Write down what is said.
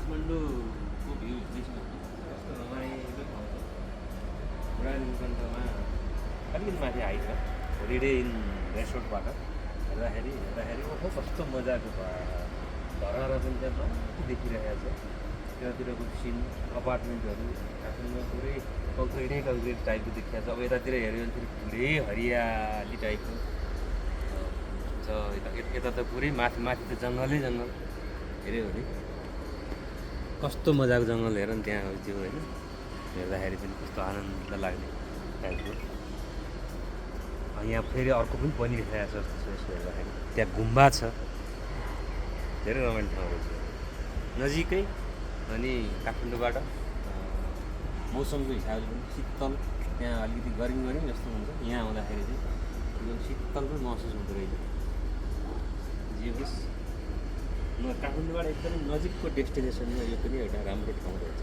काठमाडौँको भ्यू देख्नु कस्तो रमाइलो ठाउँ छ। बुढानीकण्ठमा अलिकति माथि हाइट छ, हलिडे इन रेसोर्टबाट हेर्दाखेरि ओहो कस्तो मजाको धरारा पनि त्यहाँ माथि देखिरहेको छ। त्यतातिरको सिन अपार्टमेन्टहरू काठमाडौँमा पुरै कङ्क्रिट टाइपको देखिएको छ। अब यतातिर हेऱ्यो भने फेरि पुरै हरियाली टाइपको छ। यता त पुरै माथि त जङ्गलै जङ्गल हेऱ्यो भने कस्तो मजाको जङ्गल हेर नि त्यहाँ त्यो होइन, हेर्दाखेरि पनि कस्तो आनन्द लाग्ने टाइपको। यहाँ फेरि अर्को पनि बनिरहेको छ जस्तो यसो हेर्दाखेरि। त्यहाँ गुम्बा छ, धेरै रमाइलो ठाउँहरू छ नजिकै। अनि काठमाडौँबाट मौसमको हिसाबले पनि शीतल, त्यहाँ अलिकति गर्मी जस्तो हुन्छ, यहाँ आउँदाखेरि चाहिँ एकदम शीतल पनि महसुस हुँदो रहेछ। जे होस्, काठमाडौँबाट एकदमै नजिकको डेस्टिनेसनमा यो पनि एउटा राम्रो ठाउँ रहेछ।